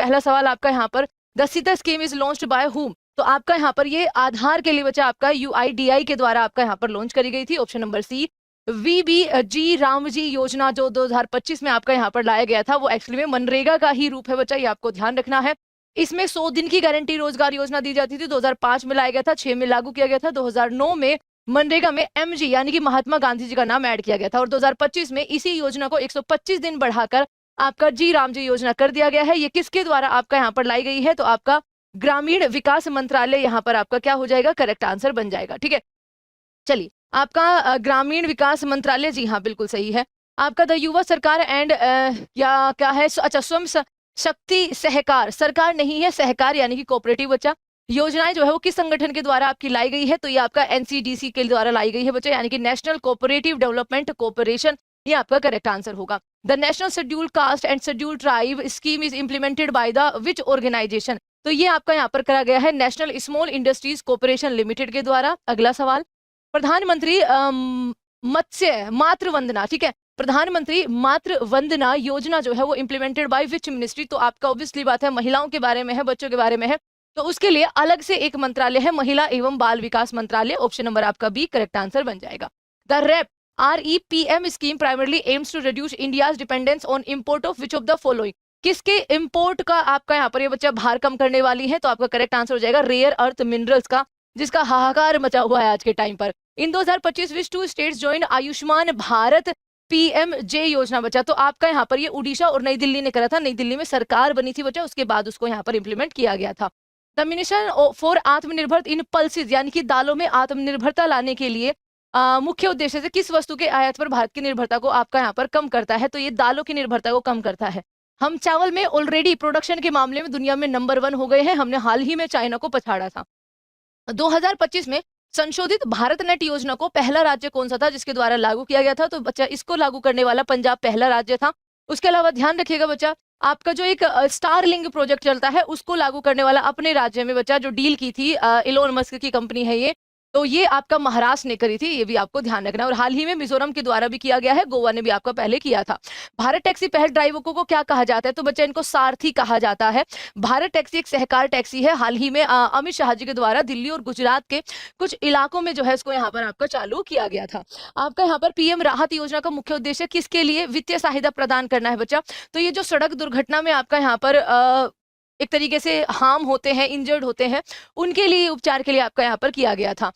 पहला सवाल आपका यहाँ पर, the Sita scheme is launched by whom, तो आपका यहाँ पर ये आधार के लिए बच्चा आपका यूआईडीआई के द्वारा आपका यहाँ पर लॉन्च करी गई थी। Option number C. VBG Ramji योजना जो 2025 में आपका यहाँ पर लाया गया था, वो एक्चुअली में मनरेगा का ही रूप है बच्चा, ये आपको ध्यान रखना है। इसमें 100 दिन की गारंटी रोजगार योजना दी जाती थी, 2005 में लाया गया था, 6 में लागू किया गया था, 2009 में मनरेगा में एमजी यानी कि महात्मा गांधी जी का नाम ऐड किया गया था, और 2025 में इसी योजना को 125 दिन बढ़ाकर आपका जी राम जी योजना कर दिया गया है। ये किसके द्वारा आपका यहाँ पर लाई गई है, तो आपका ग्रामीण विकास मंत्रालय यहाँ पर आपका क्या हो जाएगा, करेक्ट आंसर बन जाएगा। ठीक है, चलिए आपका ग्रामीण विकास मंत्रालय, जी हाँ बिल्कुल सही है। आपका द युवा सरकार एंड या क्या है, अच्छा स्वयं शक्ति सहकार, सरकार नहीं है सहकार यानी कि कोऑपरेटिव बच्चा, योजनाएं जो है वो किस संगठन के द्वारा आपकी लाई गई है, तो ये आपका एनसीडीसी के द्वारा लाई गई है बच्चा, यानी कि नेशनल कोऑपरेटिव डेवलपमेंट कॉर्पोरेशन, ये आपका करेक्ट आंसर होगा। The national schedule caste and schedule tribe scheme is implemented by the which organisation, तो ये आपका यहाँ पर करा गया है national small industries corporation limited के द्वारा। अगला सवाल, प्रधानमंत्री मत्स्य मातृ वंदना, ठीक है, प्रधानमंत्री मातृ वंदना योजना जो है वो इम्प्लीमेंटेड बाय विच मिनिस्ट्री, तो आपका ऑब्वियसली बात है महिलाओं के बारे में है, बच्चों के बारे में है, तो उसके लिए अलग से एक मंत्रालय है, महिला एवं बाल विकास मंत्रालय। ऑप्शन नंबर आपका बी करेक्ट आंसर बन जाएगा। The rep REPM scheme primarily aims to reduce India's dependence on import of which of the following, किसके इंपोर्ट का आपका यहाँ पर ये बच्चा भार कम करने वाली है, तो आपका करेक्ट आंसर हो जाएगा रेयर अर्थ मिनरल्स का, जिसका हाहाकार मचा हुआ है आज के टाइम पर। In 2025 which two states join Ayushman Bharat PMJ योजना बच्चा, तो आपका यहाँ पर ये उड़ीसा और नई दिल्ली ने करा था, नई दिल्ली में सरकार बनी थी बच्चा, उसके बाद उसको यहाँ पर इंप्लीमेंट किया गया था। द मिशन फॉर आत्मनिर्भर इन पल्सेज, यानी कि दालों में आत्मनिर्भरता लाने के लिए मुख्य उद्देश्य से किस वस्तु के आयात पर भारत की निर्भरता को आपका यहाँ पर कम करता है, तो ये दालों की निर्भरता को कम करता है। हम चावल में ऑलरेडी प्रोडक्शन के मामले में दुनिया में नंबर 1 हो गए हैं, हमने हाल ही में चाइना को पछाड़ा था। 2025 में संशोधित भारत नेट योजना को पहला राज्य कौन सा था जिसके द्वारा लागू किया गया था, तो बच्चा इसको लागू करने वाला पंजाब पहला राज्य था। उसके अलावा ध्यान रखिएगा बच्चा, आपका जो एक स्टारलिंक प्रोजेक्ट चलता है उसको लागू करने वाला अपने राज्य में बच्चा जो डील की थी, इलोन मस्क की कंपनी है ये, तो ये आपका महाराष्ट्र ने करी थी, ये भी आपको ध्यान रखना है। और हाल ही में मिजोरम के द्वारा भी किया गया है, गोवा ने भी आपका पहले किया था। भारत टैक्सी पहल ड्राइवरों को क्या कहा जाता है, तो बच्चा इनको सारथी कहा जाता है। भारत टैक्सी एक सहकार टैक्सी है, हाल ही में अमित शाह जी के द्वारा दिल्ली और गुजरात के कुछ इलाकों में जो है इसको यहाँ पर आपका चालू किया गया था। आपका यहाँ पर PM राहत योजना का मुख्य उद्देश्य किसके लिए वित्तीय सहायता प्रदान करना है बच्चा, तो ये जो सड़क दुर्घटना में आपका यहाँ पर एक तरीके से हार्म होते हैं, इंजर्ड होते हैं, उनके लिए उपचार के लिए आपका यहाँ पर किया गया था।